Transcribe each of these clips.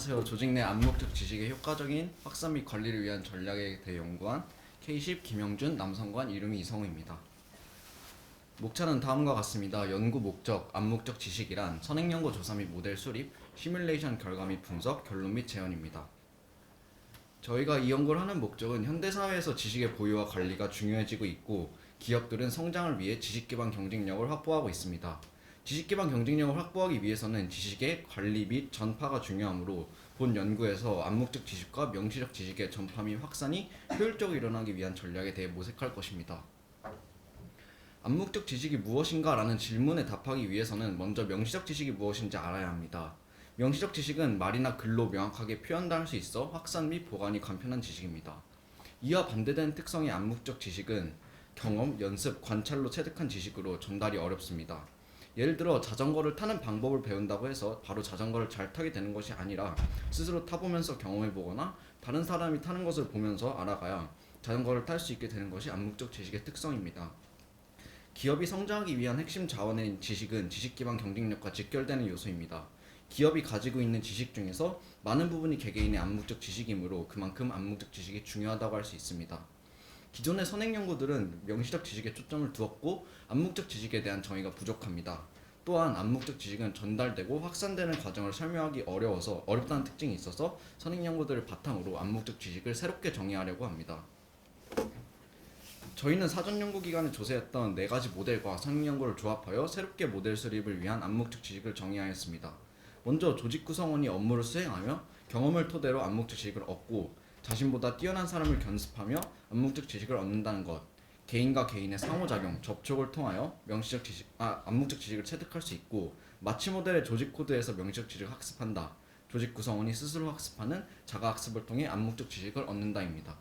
안녕하세요. 조직 내 암묵적 지식의 효과적인 확산 및 관리를 위한 전략에 대해 연구한 K10 김영준 남성관 이름이 이성우입니다. 목차는 다음과 같습니다. 연구 목적, 암묵적 지식이란 선행연구 조사 및 모델 수립, 시뮬레이션 결과 및 분석, 결론 및 재현입니다. 저희가 이 연구를 하는 목적은 현대사회에서 지식의 보유와 관리가 중요해지고 있고 기업들은 성장을 위해 지식기반 경쟁력을 확보하고 있습니다. 지식기반 경쟁력을 확보하기 위해서는 지식의 관리 및 전파가 중요하므로 본 연구에서 암묵적 지식과 명시적 지식의 전파 및 확산이 효율적으로 일어나기 위한 전략에 대해 모색할 것입니다. 암묵적 지식이 무엇인가 라는 질문에 답하기 위해서는 먼저 명시적 지식이 무엇인지 알아야 합니다. 명시적 지식은 말이나 글로 명확하게 표현할 수 있어 확산 및 보관이 간편한 지식입니다. 이와 반대되는 특성의 암묵적 지식은 경험, 연습, 관찰로 체득한 지식으로 전달이 어렵습니다. 예를 들어 자전거를 타는 방법을 배운다고 해서 바로 자전거를 잘 타게 되는 것이 아니라 스스로 타보면서 경험해보거나 다른 사람이 타는 것을 보면서 알아가야 자전거를 탈 수 있게 되는 것이 암묵적 지식의 특성입니다. 기업이 성장하기 위한 핵심 자원인 지식은 지식기반 경쟁력과 직결되는 요소입니다. 기업이 가지고 있는 지식 중에서 많은 부분이 개개인의 암묵적 지식이므로 그만큼 암묵적 지식이 중요하다고 할 수 있습니다. 기존의 선행연구들은 명시적 지식에 초점을 두었고 암묵적 지식에 대한 정의가 부족합니다. 또한 암묵적 지식은 전달되고 확산되는 과정을 설명하기 어렵다는 특징이 있어서 선행연구들을 바탕으로 암묵적 지식을 새롭게 정의하려고 합니다. 저희는 사전연구기관에 조사했던 4가지 모델과 선행연구를 조합하여 새롭게 모델 수립을 위한 암묵적 지식을 정의하였습니다. 먼저 조직 구성원이 업무를 수행하며 경험을 토대로 암묵적 지식을 얻고 자신보다 뛰어난 사람을 견습하며 암묵적 지식을 얻는다는 것, 개인과 개인의 상호작용, 접촉을 통하여 암묵적 지식을 체득할 수 있고 마치 모델의 조직 코드에서 명시적 지식을 학습한다. 조직 구성원이 스스로 학습하는 자가학습을 통해 암묵적 지식을 얻는다입니다.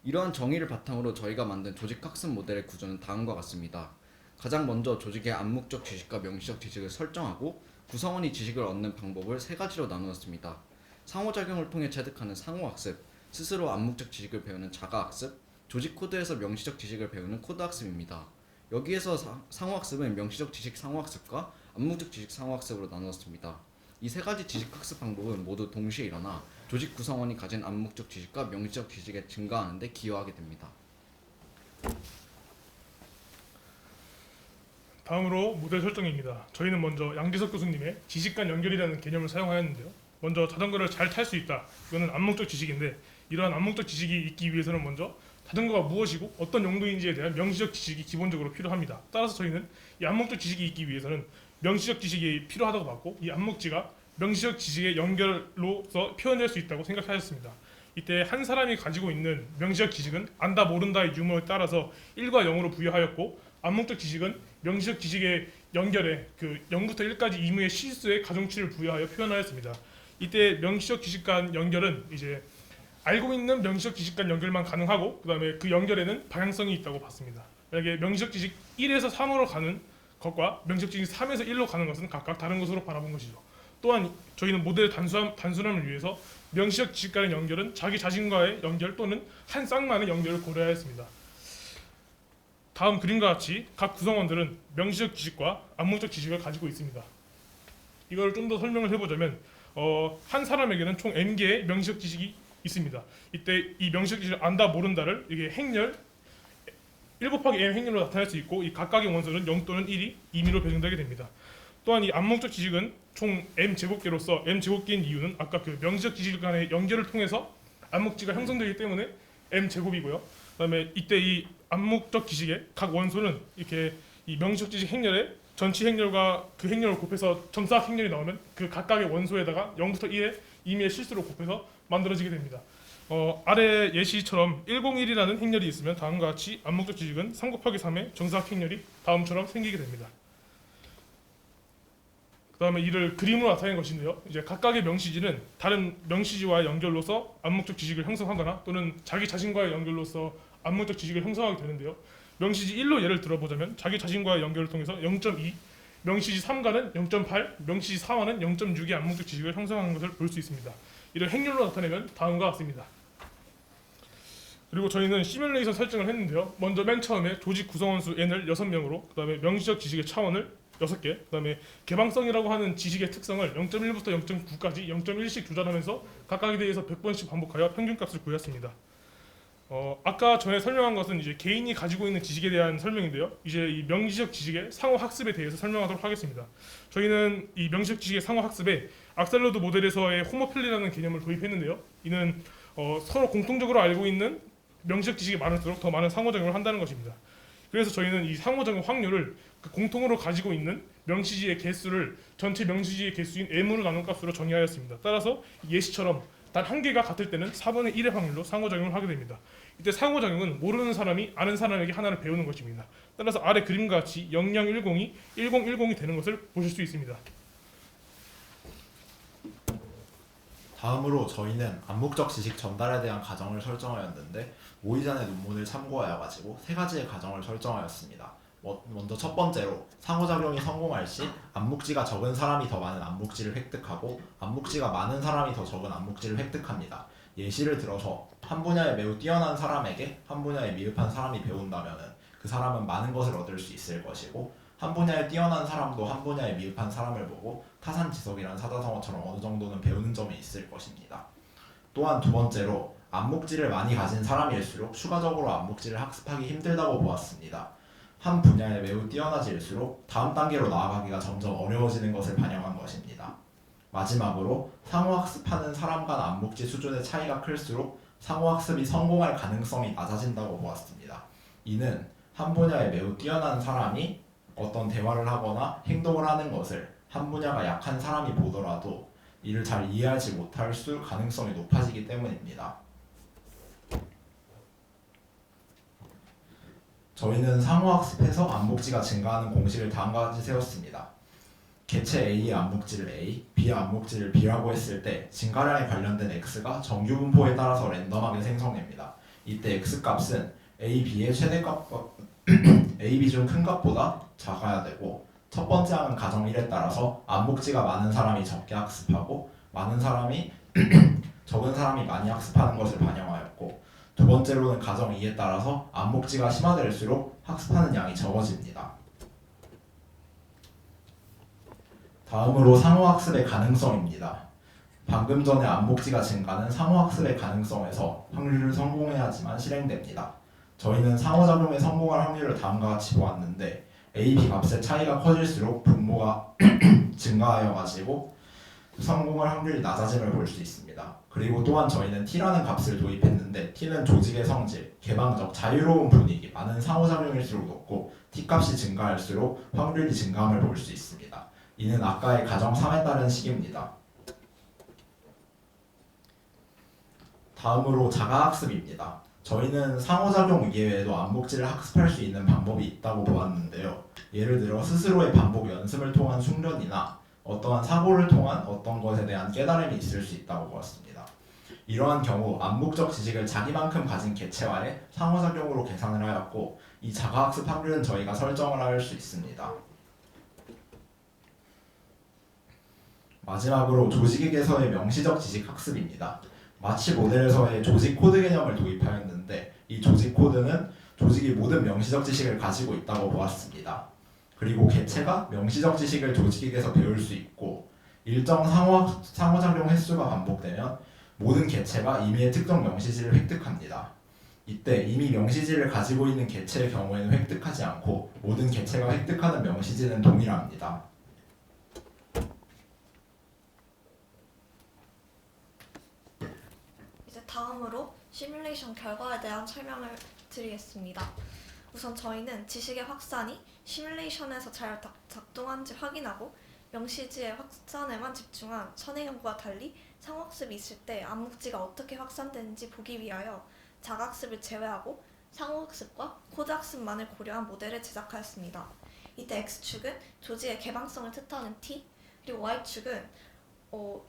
이러한 정의를 바탕으로 저희가 만든 조직학습 모델의 구조는 다음과 같습니다. 가장 먼저 조직의 암묵적 지식과 명시적 지식을 설정하고 구성원이 지식을 얻는 방법을 3가지로 나누었습니다. 상호작용을 통해 체득하는 상호학습, 스스로 암묵적 지식을 배우는 자가학습, 조직 코드에서 명시적 지식을 배우는 코드학습입니다. 여기에서 상호학습은 명시적 지식 상호학습과 암묵적 지식 상호학습으로 나누었습니다. 이 3가지 지식학습 방법은 모두 동시에 일어나 조직 구성원이 가진 암묵적 지식과 명시적 지식에 증가하는 데 기여하게 됩니다. 다음으로 모델 설정입니다. 저희는 먼저 양지석 교수님의 지식 간 연결이라는 개념을 사용하였는데요. 먼저 자전거를 잘 탈 수 있다. 이거는 암묵적 지식인데 이러한 암묵적 지식이 있기 위해서는 먼저 자전거가 무엇이고 어떤 용도인지에 대한 명시적 지식이 기본적으로 필요합니다. 따라서 저희는 이 암묵적 지식이 있기 위해서는 명시적 지식이 필요하다고 봤고 이 암묵지가 명시적 지식의 연결로서 표현될 수 있다고 생각하였습니다. 이때 한 사람이 가지고 있는 명시적 지식은 안다 모른다의 유무에 따라서 1과 0으로 부여하였고 암묵적 지식은 명시적 지식의 연결에 그 0부터 1까지 임의의 실수의 가중치를 부여하여 표현하였습니다. 이때 명시적 지식 간 연결은 이제 알고 있는 명시적 지식 간 연결만 가능하고 그 다음에 그 연결에는 방향성이 있다고 봤습니다. 만약에 명시적 지식 1에서 3으로 가는 것과 명시적 지식 3에서 1로 가는 것은 각각 다른 것으로 바라본 것이죠. 또한 저희는 모델의 단순함을 위해서 명시적 지식 간의 연결은 자기 자신과의 연결 또는 한 쌍만의 연결을 고려하였습니다. 다음 그림과 같이 각 구성원들은 명시적 지식과 암묵적 지식을 가지고 있습니다. 이걸 좀 더 설명을 해보자면 한 사람에게는 총 n개의 명시적 지식이 있습니다. 이때 이 명시적 지식을 안다 모른다를 이게 행렬 1 곱하기 m 행렬로 나타낼 수 있고 이 각각의 원소는 0 또는 1이 임의로 배정되게 됩니다. 또한 이 암묵적 지식은 총 m 제곱계로서 m 제곱계인 이유는 아까 그 명시적 지식 간의 연결을 통해서 암묵지가 형성되기 때문에 m 제곱이고요. 그다음에 이때 이 암묵적 지식의 각 원소는 이렇게 이 명시적 지식 행렬에 전치 행렬과 그 행렬을 곱해서 점사학 행렬이 나오면 그 각각의 원소에다가 0부터 1의 임의의 실수로 곱해서 만들어지게 됩니다. 아래 예시처럼 101이라는 행렬이 있으면 다음과 같이 암묵적 지식은 3 곱하기 3의 정사학 행렬이 다음처럼 생기게 됩니다. 그 다음에 이를 그림으로 나타낸 것인데요. 이제 각각의 명시지는 다른 명시지와의 연결로서 암묵적 지식을 형성하거나 또는 자기 자신과의 연결로서 암묵적 지식을 형성하게 되는데요. 명시지 1로 예를 들어보자면 자기 자신과의 연결을 통해서 0.2, 명시지 3과는 0.8, 명시지 4와는 0.6의 암묵적 지식을 형성하는 것을 볼 수 있습니다. 이를 행렬로 나타내면 다음과 같습니다. 그리고 저희는 시뮬레이션 설정을 했는데요. 먼저 맨 처음에 조직 구성원 수 n을 6명으로 그 다음에 명시적 지식의 차원을 6개, 그다음에 개방성이라고 하는 지식의 특성을 0.1부터 0.9까지 0.1씩 조절하면서 각각에 대해서 100번씩 반복하여 평균값을 구했습니다. 아까 전에 설명한 것은 이제 개인이 가지고 있는 지식에 대한 설명인데요. 이제 이 명시적 지식의 상호 학습에 대해서 설명하도록 하겠습니다. 저희는 이 명시적 지식의 상호 학습에 악셀러드 모델에서의 호모필리라는 개념을 도입했는데요. 이는 서로 공통적으로 알고 있는 명시적 지식이 많을수록 더 많은 상호작용을 한다는 것입니다. 그래서 저희는 이 상호작용 확률을 그 공통으로 가지고 있는 명시지의 개수를 전체 명시지의 개수인 m으로 나눈 값으로 정의하였습니다. 따라서 예시처럼 단 한 개가 같을 때는 4분의 1의 확률로 상호작용을 하게 됩니다. 이때 상호작용은 모르는 사람이 아는 사람에게 하나를 배우는 것입니다. 따라서 아래 그림과 같이 0010이 1010이 되는 것을 보실 수 있습니다. 다음으로 저희는 암묵적 지식 전달에 대한 가정을 설정하였는데 오이잔의 논문을 참고하여 가지고 세 가지의 가정을 설정하였습니다. 먼저 첫 번째로 상호작용이 성공할 시 암묵지가 적은 사람이 더 많은 암묵지를 획득하고 암묵지가 많은 사람이 더 적은 암묵지를 획득합니다. 예시를 들어서 한 분야에 매우 뛰어난 사람에게 한 분야에 미흡한 사람이 배운다면 그 사람은 많은 것을 얻을 수 있을 것이고 한 분야에 뛰어난 사람도 한 분야에 미흡한 사람을 보고 타산지석이란 사자성어처럼 어느 정도는 배우는 점이 있을 것입니다. 또한 두 번째로 암묵지를 많이 가진 사람일수록 추가적으로 암묵지를 학습하기 힘들다고 보았습니다. 한 분야에 매우 뛰어나질수록 다음 단계로 나아가기가 점점 어려워지는 것을 반영한 것입니다. 마지막으로 상호학습하는 사람 간 암묵지 수준의 차이가 클수록 상호학습이 성공할 가능성이 낮아진다고 보았습니다. 이는 한 분야에 매우 뛰어난 사람이 어떤 대화를 하거나 행동을 하는 것을 한 분야가 약한 사람이 보더라도 이를 잘 이해하지 못할 가능성이 높아지기 때문입니다. 저희는 상호학습에서 암묵지가 증가하는 공식을 다음과 같이 세웠습니다. 개체 A의 암묵지를 A, B의 암묵지를 B라고 했을 때 증가량에 관련된 X가 정규 분포에 따라서 랜덤하게 생성됩니다. 이때 X값은 A, B의 최대값과 A, B 중 큰 값보다 작아야 되고 첫 번째 항은 가정 1에 따라서 암묵지가 많은 사람이 적게 학습하고 많은 사람이 적은 사람이 많이 학습하는 것을 반영하였고 두 번째로는 가정 2에 따라서 암묵지가 심화될수록 학습하는 양이 적어집니다. 다음으로 상호학습의 가능성입니다. 방금 전에 암묵지가 증가는 상호학습의 가능성에서 확률을 성공해야지만 실행됩니다. 저희는 상호작용에 성공할 확률을 다음과 같이 보았는데 A, B 값의 차이가 커질수록 분모가 증가하여 가지고 성공할 확률이 낮아짐을 볼 수 있습니다. 그리고 또한 저희는 T라는 값을 도입했는데 T는 조직의 성질, 개방적, 자유로운 분위기, 많은 상호작용일수록 높고 T값이 증가할수록 확률이 증가함을 볼 수 있습니다. 이는 아까의 가정 3에 따른 식입니다. 다음으로 자가학습입니다. 저희는 상호작용 이외에도 암묵지를 학습할 수 있는 방법이 있다고 보았는데요. 예를 들어 스스로의 반복 연습을 통한 숙련이나 어떠한 사고를 통한 어떤 것에 대한 깨달음이 있을 수 있다고 보았습니다. 이러한 경우 암묵적 지식을 자기만큼 가진 개체와의 상호작용으로 계산을 하였고 이 자가학습 확률은 저희가 설정을 할 수 있습니다. 마지막으로 조직에게서의 명시적 지식 학습입니다. 마치 모델에서의 조직 코드 개념을 도입하였는데 이 조직 코드는 조직이 모든 명시적 지식을 가지고 있다고 보았습니다. 그리고 개체가 명시적 지식을 조직에게서 배울 수 있고 일정 상호작용 횟수가 반복되면 모든 개체가 임의의 특정 명시지를 획득합니다. 이때 이미 명시지를 가지고 있는 개체의 경우에는 획득하지 않고 모든 개체가 획득하는 명시지는 동일합니다. 이제 다음으로 시뮬레이션 결과에 대한 설명을 드리겠습니다. 우선 저희는 지식의 확산이 시뮬레이션에서 잘 작동하는지 확인하고 명시지의 확산에만 집중한 선행 연구와 달리 상호학습이 있을 때 암묵지가 어떻게 확산되는지 보기 위하여 자가학습을 제외하고 상호학습과 코드학습만을 고려한 모델을 제작하였습니다. 이때 X축은 조직의 개방성을 뜻하는 T, 그리고 Y축은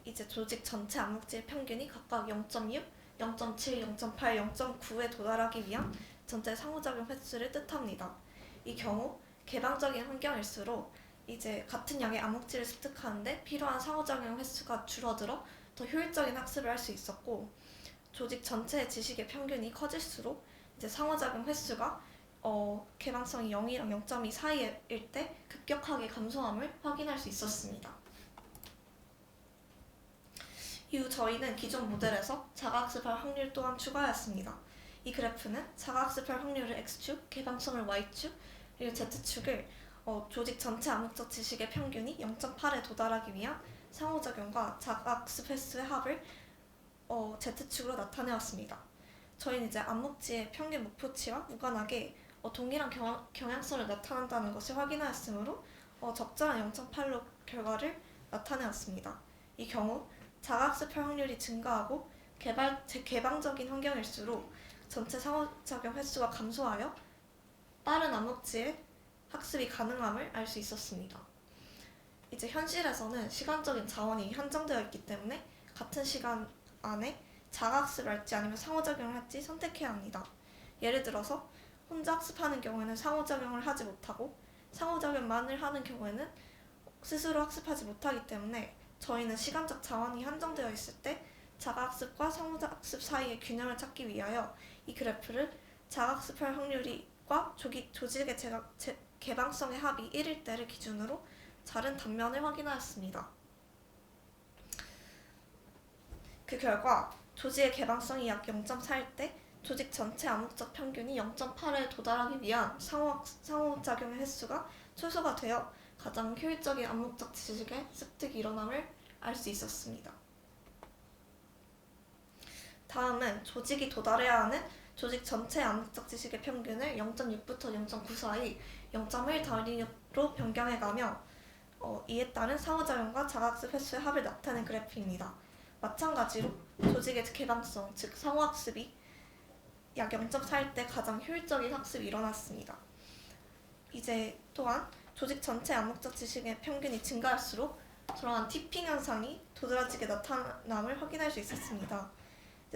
이제 조직 전체 암묵지의 평균이 각각 0.6, 0.7, 0.8, 0.9에 도달하기 위한 전체 상호작용 횟수를 뜻합니다. 이 경우 개방적인 환경일수록 이제 같은 양의 암묵지를 습득하는데 필요한 상호작용 횟수가 줄어들어 더 효율적인 학습을 할 수 있었고 조직 전체의 지식의 평균이 커질수록 이제 상호작용 횟수가 개방성이 0이랑 0.2 사이일 때 급격하게 감소함을 확인할 수 있었습니다. 이후 저희는 기존 모델에서 자가학습할 확률 또한 추가하였습니다. 이 그래프는 자가학습할 확률을 X축, 개방성을 Y축, 그리고 Z축을 조직 전체 암묵적 지식의 평균이 0.8에 도달하기 위한 상호작용과 자가학습 횟수의 합을 Z축으로 나타내었습니다. 저희는 이제 암묵지의 평균 목표치와 무관하게 동일한 경향성을 나타난다는 것을 확인하였으므로 적절한 0.8로 결과를 나타내었습니다. 이 경우 자가학습할 확률이 증가하고 개방적인 환경일수록 전체 상호작용 횟수가 감소하여 빠른 암묵지의 학습이 가능함을 알 수 있었습니다. 이제 현실에서는 시간적인 자원이 한정되어 있기 때문에 같은 시간 안에 자가학습을 할지 아니면 상호작용을 할지 선택해야 합니다. 예를 들어서 혼자 학습하는 경우에는 상호작용을 하지 못하고 상호작용만을 하는 경우에는 스스로 학습하지 못하기 때문에 저희는 시간적 자원이 한정되어 있을 때 자가학습과 상호학습 사이의 균형을 찾기 위하여 이 그래프를 자가학습할 확률과 조직의 개방성의 합이 1일 때를 기준으로 자른 단면을 확인하였습니다. 그 결과 조직의 개방성이 약 0.4일 때 조직 전체 암묵적 평균이 0.8에 도달하기 위한 상호작용의 횟수가 최소가 되어 가장 효율적인 암묵적 지식의 습득이 일어남을 알 수 있었습니다. 다음은 조직이 도달해야 하는 조직 전체 암묵적 지식의 평균을 0.6부터 0.9 사이 0.1 단위로 변경해가며 이에 따른 상호작용과 자가학습 횟수의 합을 나타낸 그래프입니다. 마찬가지로 조직의 개방성, 즉 상호학습이 약 0.4일 때 가장 효율적인 학습이 일어났습니다. 이제 또한 조직 전체 암묵적 지식의 평균이 증가할수록 그러한 티핑 현상이 도드라지게 나타남을 확인할 수 있었습니다.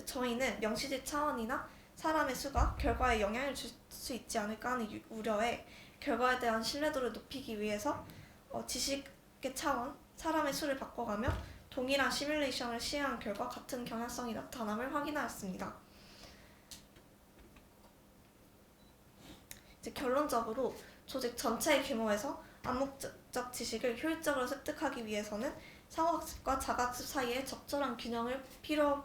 저희는 명시지 차원이나 사람의 수가 결과에 영향을 줄 수 있지 않을까 하는 우려에 결과에 대한 신뢰도를 높이기 위해서 지식의 차원, 사람의 수를 바꿔가며 동일한 시뮬레이션을 시행한 결과 같은 경향성이 나타남을 확인하였습니다. 이제 결론적으로 조직 전체의 규모에서 암묵적 지식을 효율적으로 습득하기 위해서는 상호학습과 자가학습 사이에 적절한 균형을 필요함을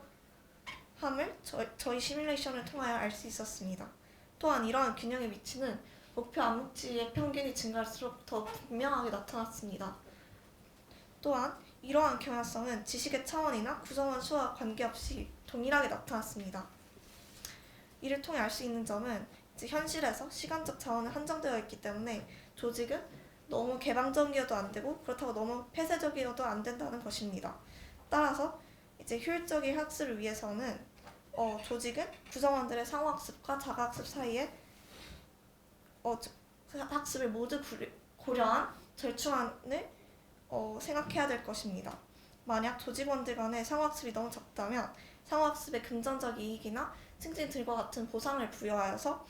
저희 시뮬레이션을 통하여 알 수 있었습니다. 또한 이러한 균형의 위치는 목표 암묵지의 평균이 증가할수록 더 분명하게 나타났습니다. 또한 이러한 경향성은 지식의 차원이나 구성원 수와 관계없이 동일하게 나타났습니다. 이를 통해 알 수 있는 점은 이제 현실에서 시간적 자원은 한정되어 있기 때문에 조직은 너무 개방적이어도 안 되고 그렇다고 너무 폐쇄적이어도 안 된다는 것입니다. 따라서 이제 효율적인 학습을 위해서는 조직은 구성원들의 상호학습과 자가학습 사이에 학습을 모두 고려한 절충안을 생각해야 될 것입니다. 만약 조직원들 간의 상호학습이 너무 적다면 상호학습의 금전적 이익이나 승진들과 같은 보상을 부여하여서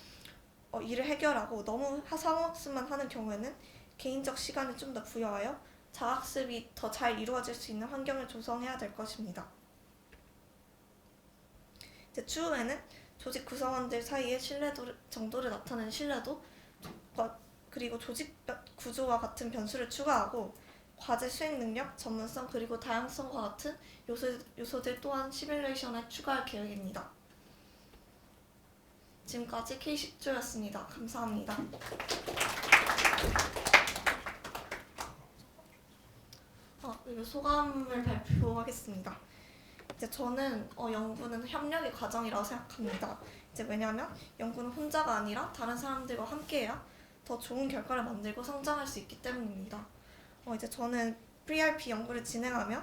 이를 해결하고 너무 상호학습만 하는 경우에는 개인적 시간을 좀 더 부여하여 자학습이 더 잘 이루어질 수 있는 환경을 조성해야 될 것입니다. 이제 추후에는 조직 구성원들 사이의 신뢰도 정도를 나타내는 신뢰도과 그리고 조직 구조와 같은 변수를 추가하고 과제 수행 능력, 전문성 그리고 다양성과 같은 요소들 또한 시뮬레이션에 추가할 계획입니다. 지금까지 K10조였습니다. 감사합니다. 그리고 소감을 발표하겠습니다. 이제 저는 연구는 협력의 과정이라고 생각합니다. 이제 왜냐하면 연구는 혼자가 아니라 다른 사람들과 함께해야 더 좋은 결과를 만들고 성장할 수 있기 때문입니다. 이제 저는 PRP 연구를 진행하며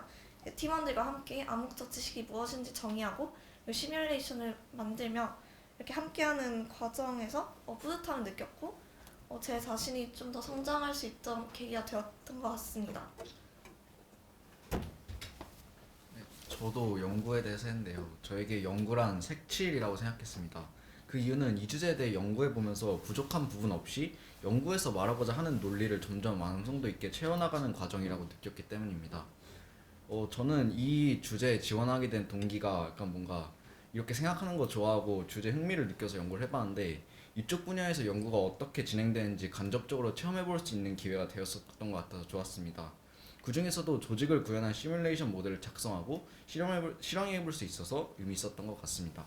팀원들과 함께 암묵적 지식이 무엇인지 정의하고 시뮬레이션을 만들며 이렇게 함께하는 과정에서 뿌듯함을 느꼈고 제 자신이 좀 더 성장할 수 있던 계기가 되었던 것 같습니다. 저도 연구에 대해서 했는데요. 저에게 연구란 색칠이라고 생각했습니다. 그 이유는 이 주제에 대해 연구해보면서 부족한 부분 없이 연구에서 말하고자 하는 논리를 점점 완성도 있게 채워나가는 과정이라고 느꼈기 때문입니다. 저는 이 주제에 지원하게 된 동기가 약간 뭔가 이렇게 생각하는 거 좋아하고 주제 흥미를 느껴서 연구를 해봤는데 이쪽 분야에서 연구가 어떻게 진행되는지 간접적으로 체험해볼 수 있는 기회가 되었었던 것 같아서 좋았습니다. 그 중에서도 조직을 구현한 시뮬레이션 모델을 작성하고 실행해볼 수 있어서 의미 있었던 것 같습니다.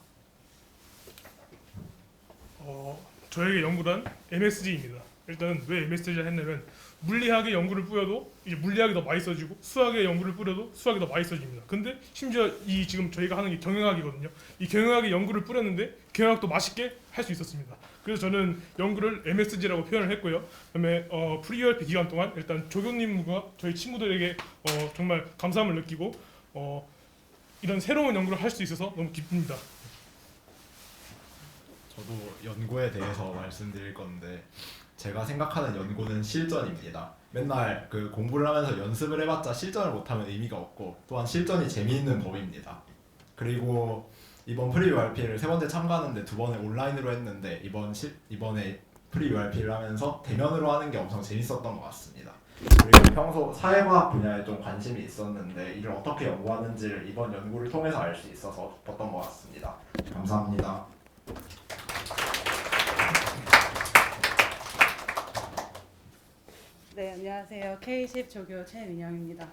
저에게 연구란 MSG입니다. 일단 왜 MSG를 했냐면 물리학의 연구를 뿌려도 이제 물리학이 더 맛있어지고 수학의 연구를 뿌려도 수학이 더 맛있어집니다. 근데 심지어 이 지금 저희가 하는 게 경영학이거든요. 이 경영학의 연구를 뿌렸는데 경영학도 맛있게 할 수 있었습니다. 그래서 저는 연구를 MSG라고 표현을 했고요. 그다음에 프리URP 기간 동안 일단 조교님과 저희 친구들에게 정말 감사함을 느끼고 이런 새로운 연구를 할 수 있어서 너무 기쁩니다. 저도 연구에 대해서 말씀드릴 건데 제가 생각하는 연구는 실전입니다. 맨날 그 공부를 하면서 연습을 해봤자 실전을 못하면 의미가 없고 또한 실전이 재미있는 법입니다. 그리고 이번 프리-URP를 3번째 참가하는데 2번을 온라인으로 했는데 이번에 프리-URP를 하면서 대면으로 하는 게 엄청 재밌었던 것 같습니다. 그리고 평소 사회과학 분야에 좀 관심이 있었는데 이를 어떻게 연구하는지를 이번 연구를 통해서 알 수 있어서 기뻤던 것 같습니다. 감사합니다. 네, 안녕하세요. K10 조교 최민영입니다.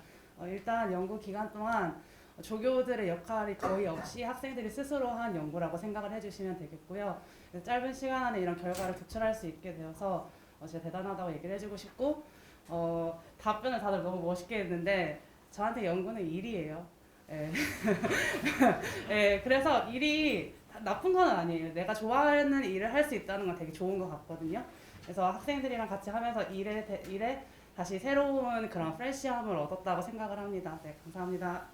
일단 연구 기간 동안 조교들의 역할이 거의 없이 학생들이 스스로 한 연구라고 생각을 해주시면 되겠고요. 짧은 시간 안에 이런 결과를 도출할 수 있게 되어서 진짜 대단하다고 얘기를 해주고 싶고 답변을 다들 너무 멋있게 했는데 저한테 연구는 일이에요. 예. 예, 그래서 일이 나쁜 건 아니에요. 내가 좋아하는 일을 할 수 있다는 건 되게 좋은 것 같거든요. 그래서 학생들이랑 같이 하면서 일에 다시 새로운 그런 프레시함을 얻었다고 생각을 합니다. 네, 감사합니다.